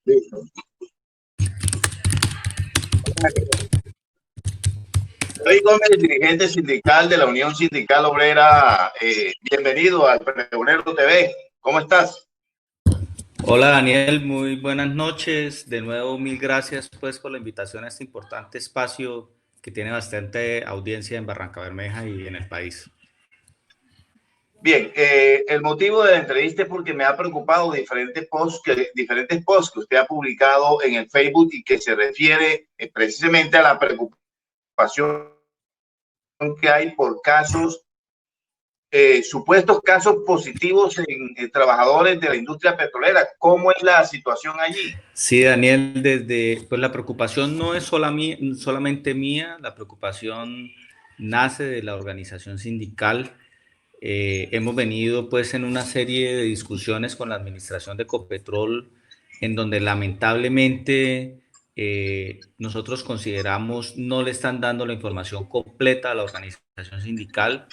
Listo. Soy Gómez, dirigente sindical de la Unión Sindical Obrera. Bienvenido al Pregonero TV. ¿Cómo estás? Hola Daniel, muy buenas noches. De nuevo, mil gracias pues por la invitación a este importante espacio que tiene bastante audiencia en Barranca Bermeja y en el país. Bien, el motivo de la entrevista es porque me ha preocupado diferentes posts que usted ha publicado en el Facebook y que se refiere precisamente a la preocupación que hay por supuestos casos positivos en trabajadores de la industria petrolera. ¿Cómo es la situación allí? Sí, Daniel, pues la preocupación no es solamente mía, la preocupación nace de la organización sindical. Hemos venido pues en una serie de discusiones con la administración de Ecopetrol en donde lamentablemente nosotros consideramos no le están dando la información completa a la organización sindical,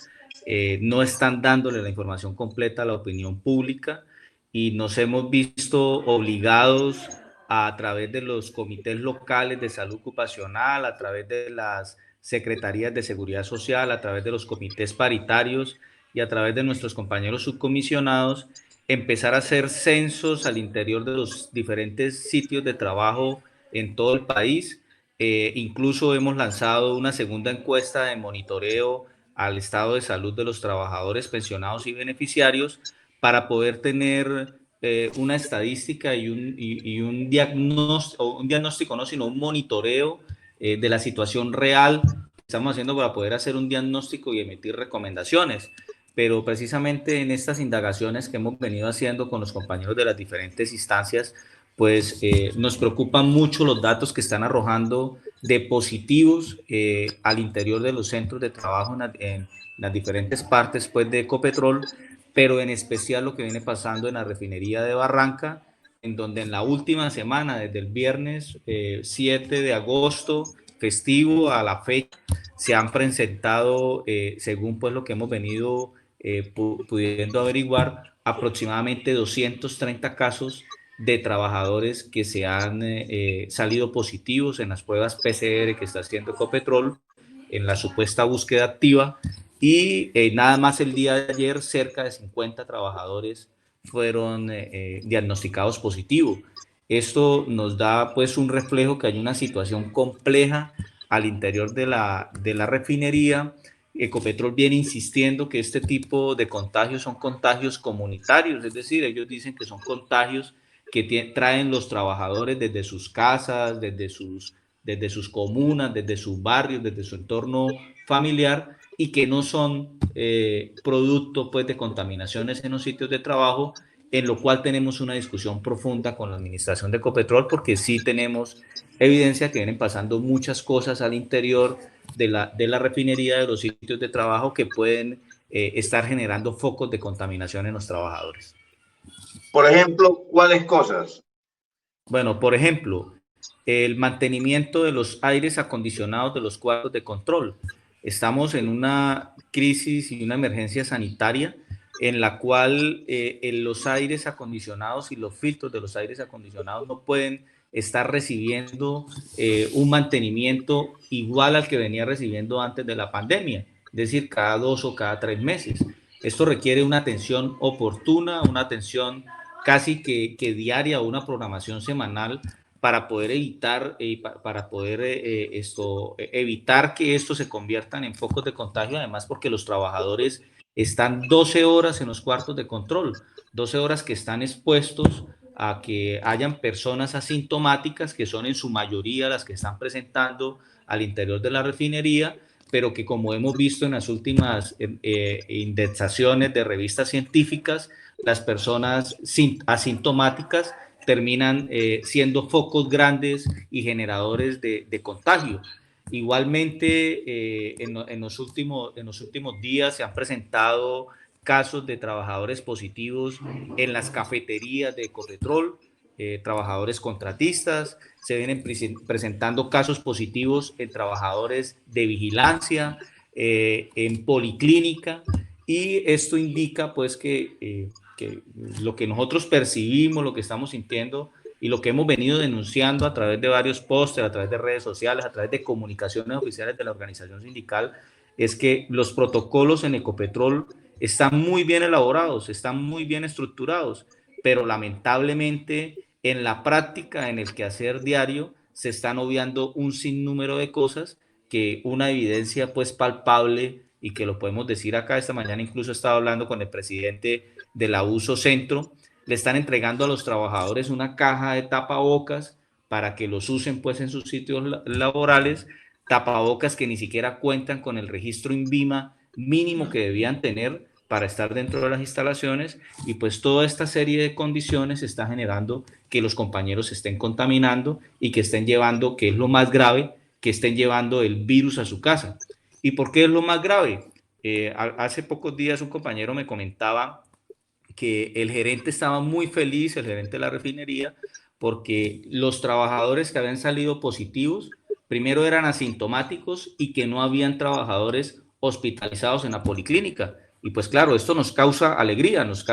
no están dándole la información completa a la opinión pública y nos hemos visto obligados a través de los comités locales de salud ocupacional, a través de las secretarías de seguridad social, a través de los comités paritarios y a través de nuestros compañeros subcomisionados, empezar a hacer censos al interior de los diferentes sitios de trabajo en todo el país. Incluso hemos lanzado una segunda encuesta de monitoreo al estado de salud de los trabajadores pensionados y beneficiarios para poder tener una estadística y un diagnóstico, no, sino un monitoreo de la situación real que estamos haciendo para poder hacer un diagnóstico y emitir recomendaciones. Pero precisamente en estas indagaciones que hemos venido haciendo con los compañeros de las diferentes instancias, pues nos preocupan mucho los datos que están arrojando de positivos al interior de los centros de trabajo en las diferentes partes pues, de Ecopetrol, pero en especial lo que viene pasando en la refinería de Barranca, en donde en la última semana, desde el viernes 7 de agosto, festivo a la fecha, se han presentado, según pues lo que hemos venido pudiendo averiguar, aproximadamente 230 casos de trabajadores que se han salido positivos en las pruebas PCR que está haciendo Ecopetrol en la supuesta búsqueda activa y nada más el día de ayer cerca de 50 trabajadores fueron diagnosticados positivos. Esto nos da pues un reflejo que hay una situación compleja al interior de la refinería. Ecopetrol viene insistiendo que este tipo de contagios son contagios comunitarios, es decir, ellos dicen que son contagios que traen los trabajadores desde sus casas, desde sus comunas, desde sus barrios, desde su entorno familiar y que no son producto pues, de contaminaciones en los sitios de trabajo, en lo cual tenemos una discusión profunda con la administración de Ecopetrol porque sí tenemos evidencia que vienen pasando muchas cosas al interior de la refinería, de los sitios de trabajo que pueden estar generando focos de contaminación en los trabajadores. Por ejemplo, ¿cuáles cosas? Bueno, por ejemplo, el mantenimiento de los aires acondicionados de los cuartos de control. Estamos en una crisis y una emergencia sanitaria en la cual los aires acondicionados y los filtros de los aires acondicionados no pueden estar recibiendo un mantenimiento igual al que venía recibiendo antes de la pandemia, es decir, cada 2 o cada 3 meses. Esto requiere una atención oportuna, una atención casi que diaria o una programación semanal para poder evitar, evitar que esto se conviertan en focos de contagio, además porque los trabajadores están 12 horas en los cuartos de control, 12 horas que están expuestos a que hayan personas asintomáticas, que son en su mayoría las que están presentando al interior de la refinería, pero que como hemos visto en las últimas indexaciones de revistas científicas, las personas asintomáticas terminan siendo focos grandes y generadores de contagio. Igualmente, en los últimos días se han presentado casos de trabajadores positivos en las cafeterías de Ecopetrol, trabajadores contratistas, se vienen presentando casos positivos en trabajadores de vigilancia, en policlínica, y esto indica pues que lo que nosotros percibimos, lo que estamos sintiendo, y lo que hemos venido denunciando a través de varios pósters, a través de redes sociales, a través de comunicaciones oficiales de la organización sindical, es que los protocolos en Ecopetrol están muy bien elaborados, están muy bien estructurados, pero lamentablemente en la práctica, en el quehacer diario, se están obviando un sinnúmero de cosas que una evidencia pues palpable y que lo podemos decir acá esta mañana, incluso estaba hablando con el presidente de la Uso Centro, le están entregando a los trabajadores una caja de tapabocas para que los usen pues en sus sitios laborales, tapabocas que ni siquiera cuentan con el registro INVIMA mínimo que debían tener para estar dentro de las instalaciones, y pues toda esta serie de condiciones está generando que los compañeros se estén contaminando y que estén llevando, que es lo más grave, que estén llevando el virus a su casa. ¿Y por qué es lo más grave? Hace pocos días un compañero me comentaba que el gerente estaba muy feliz, el gerente de la refinería, porque los trabajadores que habían salido positivos, primero eran asintomáticos y que no habían trabajadores hospitalizados en la policlínica. Y pues claro, esto nos causa alegría, nos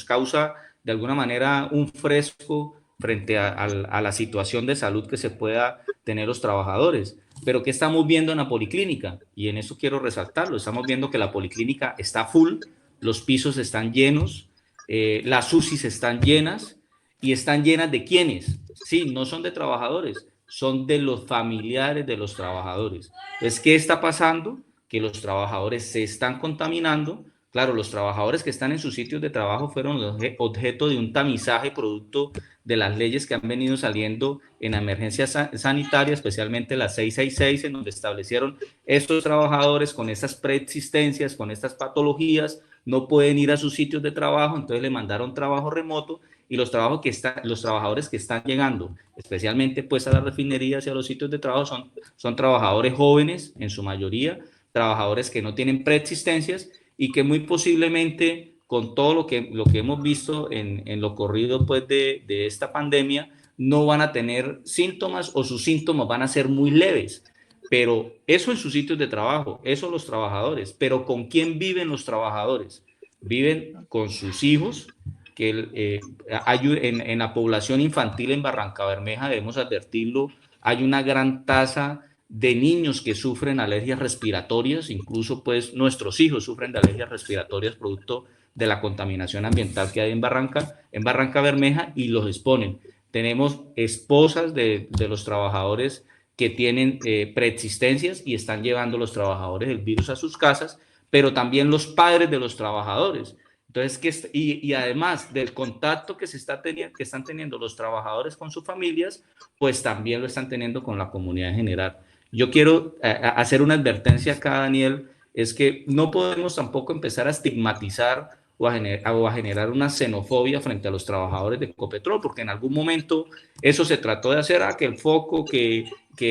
causa de alguna manera un fresco frente a la situación de salud que se pueda tener los trabajadores. Pero ¿qué estamos viendo en la policlínica? Y en eso quiero resaltarlo, estamos viendo que la policlínica está full, los pisos están llenos, las UCIs están llenas, y están llenas de ¿quiénes? Sí, no son de trabajadores, son de los familiares de los trabajadores. Entonces, ¿qué está pasando? Que los trabajadores se están contaminando. Claro, los trabajadores que están en sus sitios de trabajo fueron objeto de un tamizaje producto de las leyes que han venido saliendo en la emergencia sanitaria, especialmente la 666, en donde establecieron estos trabajadores con estas preexistencias, con estas patologías, no pueden ir a sus sitios de trabajo, entonces le mandaron trabajo remoto, y los trabajadores que están llegando, especialmente pues a las refinerías y a los sitios de trabajo, son trabajadores jóvenes en su mayoría, trabajadores que no tienen preexistencias y que muy posiblemente con todo lo que hemos visto en lo corrido pues de esta pandemia, no van a tener síntomas o sus síntomas van a ser muy leves. Pero eso en sus sitios de trabajo, eso los trabajadores. Pero ¿con quién viven los trabajadores? Viven con sus hijos, que en la población infantil en Barranca Bermeja, debemos advertirlo, hay una gran tasa de niños que sufren alergias respiratorias, incluso pues nuestros hijos sufren de alergias respiratorias producto de la contaminación ambiental que hay en Barranca Bermeja, y los exponen. Tenemos esposas de los trabajadores que tienen preexistencias y están llevando los trabajadores el virus a sus casas, pero también los padres de los trabajadores. Entonces, y además del contacto que están teniendo los trabajadores con sus familias, pues también lo están teniendo con la comunidad en general. Yo quiero hacer una advertencia acá, Daniel, es que no podemos tampoco empezar a estigmatizar o a generar una xenofobia frente a los trabajadores de Ecopetrol, porque en algún momento eso se trató de hacer, que el foco, que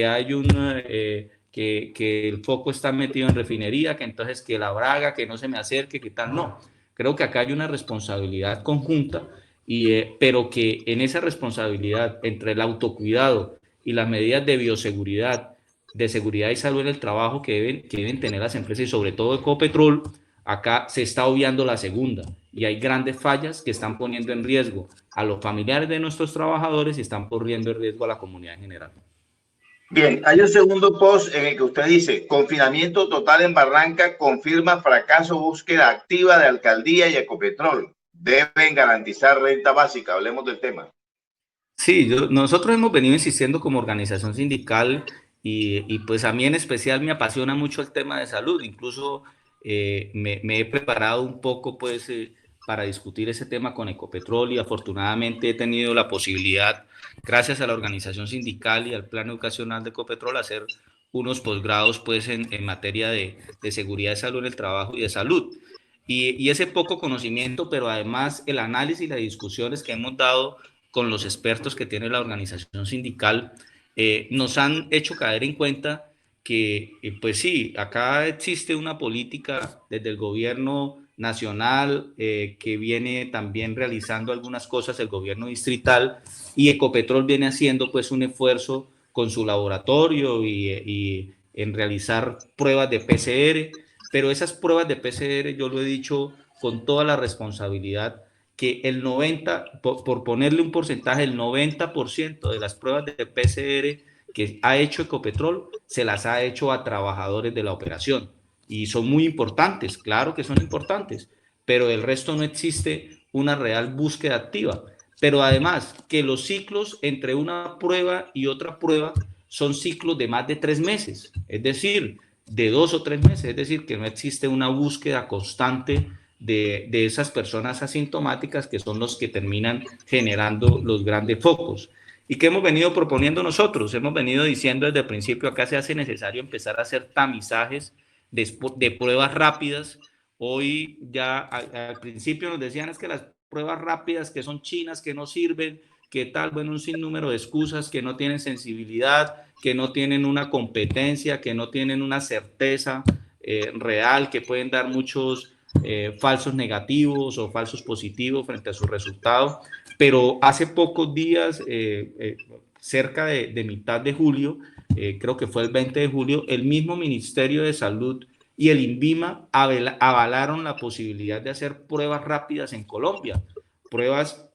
hay que el foco está metido en refinería, que entonces que la braga, que no se me acerque, que tal, no. Creo que acá hay una responsabilidad conjunta, pero que en esa responsabilidad entre el autocuidado y las medidas de bioseguridad, de seguridad y salud en el trabajo que deben tener las empresas, y sobre todo Ecopetrol, acá se está obviando la segunda, y hay grandes fallas que están poniendo en riesgo a los familiares de nuestros trabajadores y están poniendo en riesgo a la comunidad en general. Bien, hay un segundo post en el que usted dice: confinamiento total en Barranca confirma fracaso búsqueda activa de alcaldía y Ecopetrol. Deben garantizar renta básica. Hablemos del tema. Sí, nosotros hemos venido insistiendo como organización sindical, y pues a mí en especial me apasiona mucho el tema de salud. Incluso me he preparado un poco pues para discutir ese tema con Ecopetrol, y afortunadamente he tenido la posibilidad, gracias a la organización sindical y al plan educacional de Ecopetrol, hacer unos posgrados pues en materia de seguridad de salud en el trabajo y de salud. Y ese poco conocimiento, pero además el análisis y las discusiones que hemos dado con los expertos que tiene la organización sindical, nos han hecho caer en cuenta que, pues sí, acá existe una política desde el gobierno nacional, que viene también realizando algunas cosas el gobierno distrital, y Ecopetrol viene haciendo pues un esfuerzo con su laboratorio y en realizar pruebas de PCR, pero esas pruebas de PCR, yo lo he dicho con toda la responsabilidad, que el 90, por ponerle un porcentaje, el 90% de las pruebas de PCR que ha hecho Ecopetrol se las ha hecho a trabajadores de la operación. Y son muy importantes, claro que son importantes, pero del resto no existe una real búsqueda activa. Pero además que los ciclos entre una prueba y otra prueba son ciclos de más de 3 meses, es decir, de 2 o 3 meses, es decir, que no existe una búsqueda constante de esas personas asintomáticas que son los que terminan generando los grandes focos. ¿Y qué hemos venido proponiendo nosotros? Hemos venido diciendo desde el principio, acá se hace necesario empezar a hacer tamizajes de pruebas rápidas. Hoy ya al principio nos decían es que las pruebas rápidas que son chinas, que no sirven, que tal, bueno, un sinnúmero de excusas, que no tienen sensibilidad, que no tienen una competencia, que no tienen una certeza real, que pueden dar muchos falsos negativos o falsos positivos frente a su resultado. Pero hace pocos días, cerca de mitad de julio, creo que fue el 20 de julio, el mismo Ministerio de Salud y el INVIMA avalaron la posibilidad de hacer pruebas rápidas en Colombia, pruebas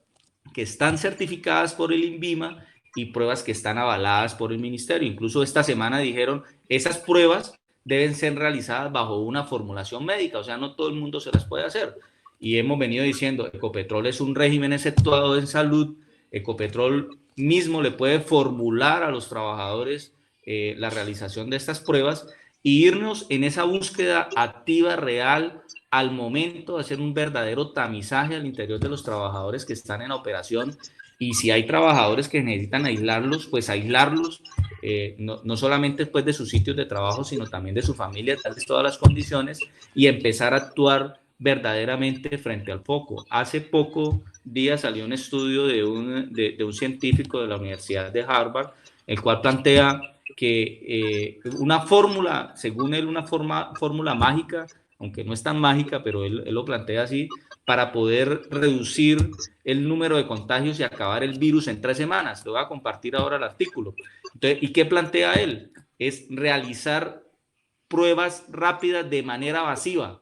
que están certificadas por el INVIMA y pruebas que están avaladas por el ministerio. Incluso esta semana dijeron, esas pruebas deben ser realizadas bajo una formulación médica, o sea, no todo el mundo se las puede hacer. Y hemos venido diciendo, Ecopetrol es un régimen exceptuado en salud, Ecopetrol mismo le puede formular a los trabajadores la realización de estas pruebas y irnos en esa búsqueda activa, real, al momento de hacer un verdadero tamizaje al interior de los trabajadores que están en la operación. Y si hay trabajadores que necesitan aislarlos, pues aislarlos, no solamente pues de sus sitios de trabajo, sino también de su familia, darles todas las condiciones y empezar a actuar verdaderamente frente al foco. Hace poco días salió un estudio de un científico de la Universidad de Harvard, el cual plantea que una fórmula, según él, una fórmula mágica, aunque no es tan mágica, pero él lo plantea así, para poder reducir el número de contagios y acabar el virus en 3 semanas. Lo voy a compartir ahora el artículo. Entonces, ¿y qué plantea él? Es realizar pruebas rápidas de manera masiva.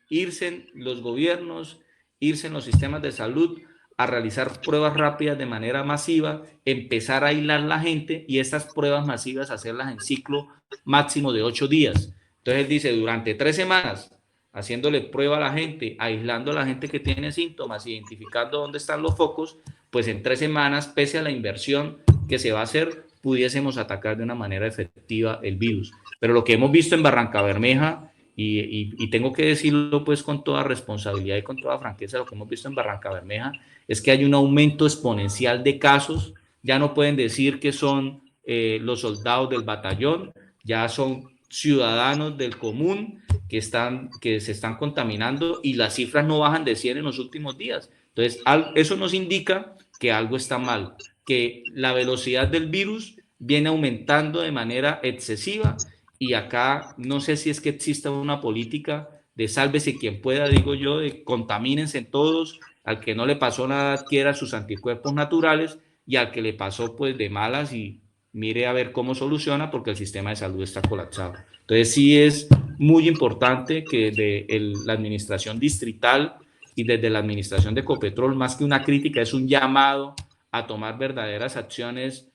Irse en los gobiernos, irse en los sistemas de salud a realizar pruebas rápidas de manera masiva, empezar a aislar la gente y estas pruebas masivas hacerlas en ciclo máximo de 8 días. Entonces él dice, durante 3 semanas, haciéndole prueba a la gente, aislando a la gente que tiene síntomas, identificando dónde están los focos, pues en 3 semanas, pese a la inversión que se va a hacer, pudiésemos atacar de una manera efectiva el virus. Pero lo que hemos visto en Barrancabermeja, y tengo que decirlo pues con toda responsabilidad y con toda franqueza, lo que hemos visto en Barrancabermeja es que hay un aumento exponencial de casos. Ya no pueden decir que son los soldados del batallón, ya son ciudadanos del común que se están contaminando y las cifras no bajan de 100 en los últimos días. Entonces, eso nos indica que algo está mal, que la velocidad del virus viene aumentando de manera excesiva y acá no sé si es que exista una política de sálvese quien pueda, digo yo, de contamínense todos, al que no le pasó nada adquiera sus anticuerpos naturales y al que le pasó pues de malas y mire a ver cómo soluciona porque el sistema de salud está colapsado. Entonces sí es muy importante que desde la administración distrital y desde la administración de Ecopetrol, más que una crítica, es un llamado a tomar verdaderas acciones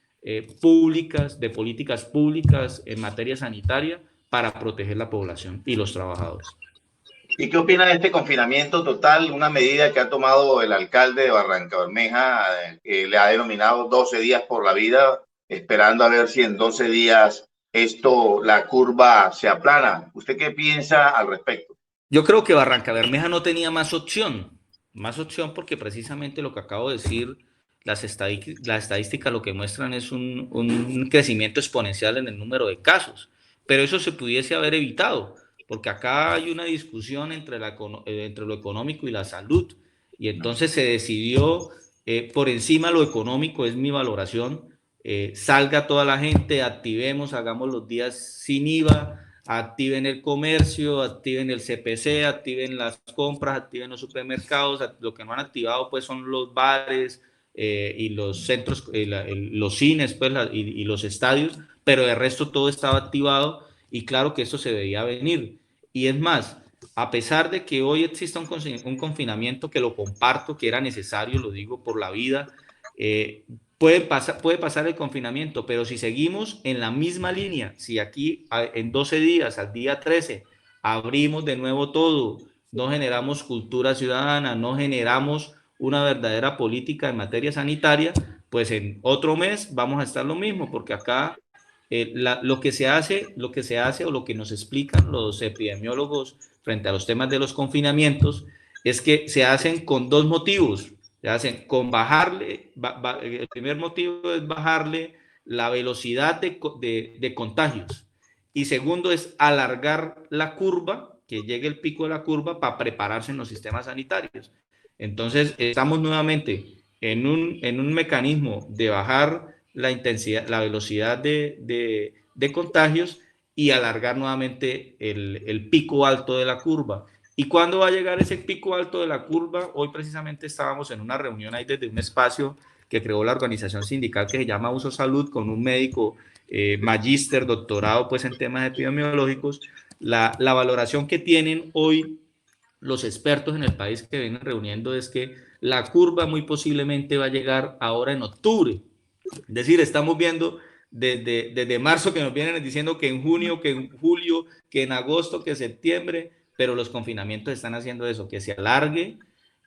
públicas, de políticas públicas en materia sanitaria para proteger la población y los trabajadores. ¿Y qué opina de este confinamiento total? Una medida que ha tomado el alcalde de Barrancabermeja, le ha denominado 12 días por la vida, esperando a ver si en 12 días la curva se aplana. ¿Usted qué piensa al respecto? Yo creo que Barrancabermeja no tenía más opción porque precisamente lo que acabo de decir, las estadísticas lo que muestran es un crecimiento exponencial en el número de casos, pero eso se pudiese haber evitado, porque acá hay una discusión entre lo económico y la salud, y entonces se decidió por encima de lo económico, es mi valoración, salga toda la gente, activemos, hagamos los días sin IVA, activen el comercio, activen el CPC, activen las compras, activen los supermercados. Lo que no han activado pues son los bares y los centros, los cines pues, y los estadios, pero de resto todo estaba activado y claro que esto se veía venir. Y es más, a pesar de que hoy exista un confinamiento que lo comparto, que era necesario, lo digo por la vida, puede pasar el confinamiento, pero si seguimos en la misma línea, si aquí en 12 días, al día 13, abrimos de nuevo todo, no generamos cultura ciudadana, no generamos una verdadera política en materia sanitaria, pues en otro mes vamos a estar lo mismo, porque acá lo que se hace o lo que nos explican los epidemiólogos frente a los temas de los confinamientos es que se hacen con dos motivos. Se hacen con bajarle, el primer motivo es bajarle la velocidad de contagios y segundo es alargar la curva, que llegue el pico de la curva para prepararse en los sistemas sanitarios. Entonces estamos nuevamente en un mecanismo de bajar la intensidad, la velocidad de contagios y alargar nuevamente el pico alto de la curva. ¿Y cuándo va a llegar ese pico alto de la curva? Hoy precisamente estábamos en una reunión ahí desde un espacio que creó la organización sindical que se llama Uso Salud con un médico magíster, doctorado pues en temas epidemiológicos. La valoración que tienen hoy los expertos en el país que vienen reuniendo es que la curva muy posiblemente va a llegar ahora en octubre. Es decir, estamos viendo desde marzo que nos vienen diciendo que en junio, que en julio, que en agosto, que en septiembre, pero los confinamientos están haciendo eso, que se alargue,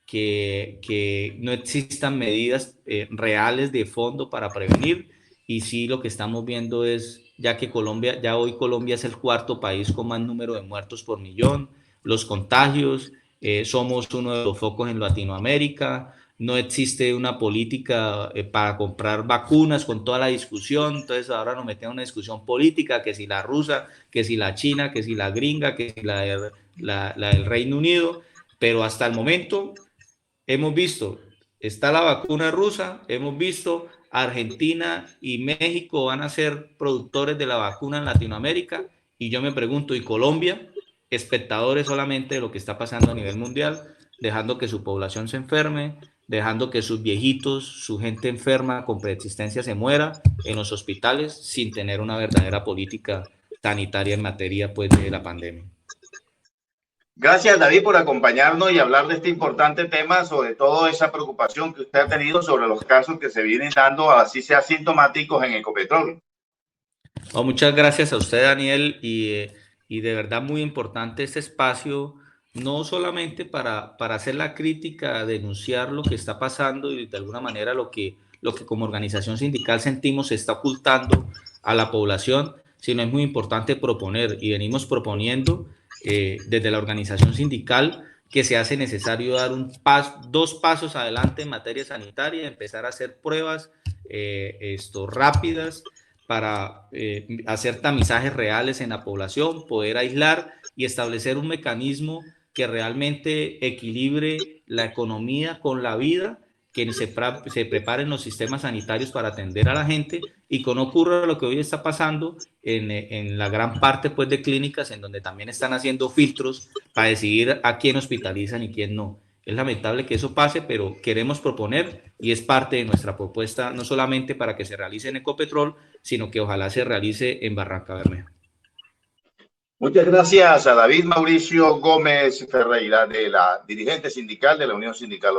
que no existan medidas reales de fondo para prevenir. Y sí, lo que estamos viendo es, ya que Colombia, ya hoy Colombia es el cuarto país con más número de muertos por millón, los contagios, somos uno de los focos en Latinoamérica, no existe una política para comprar vacunas con toda la discusión, entonces ahora nos meten en una discusión política, que si la rusa, que si la china, que si la gringa, que si la del Reino Unido, pero hasta el momento hemos visto, está la vacuna rusa, hemos visto Argentina y México van a ser productores de la vacuna en Latinoamérica y yo me pregunto, ¿y Colombia? Espectadores solamente de lo que está pasando a nivel mundial, dejando que su población se enferme, dejando que sus viejitos, su gente enferma con preexistencia se muera en los hospitales sin tener una verdadera política sanitaria en materia pues, de la pandemia. Gracias, David, por acompañarnos y hablar de este importante tema, sobre todo esa preocupación que usted ha tenido sobre los casos que se vienen dando, así sea asintomáticos, en Ecopetrol. Oh, muchas gracias a usted, Daniel, y de verdad muy importante este espacio, no solamente para hacer la crítica, denunciar lo que está pasando y de alguna manera lo que como organización sindical sentimos se está ocultando a la población, sino es muy importante proponer y venimos proponiendo desde la organización sindical que se hace necesario dar dos pasos adelante en materia sanitaria, empezar a hacer pruebas rápidas, para hacer tamizajes reales en la población, poder aislar y establecer un mecanismo que realmente equilibre la economía con la vida, que se preparen los sistemas sanitarios para atender a la gente y que no ocurra lo que hoy está pasando en la gran parte pues, de clínicas en donde también están haciendo filtros para decidir a quién hospitalizan y quién no. Es lamentable que eso pase, pero queremos proponer y es parte de nuestra propuesta, no solamente para que se realice en Ecopetrol, sino que ojalá se realice en Barranca Bermeja. Muchas gracias a David Mauricio Gómez Ferreira, de la dirigente sindical de la Unión Sindical Obrera.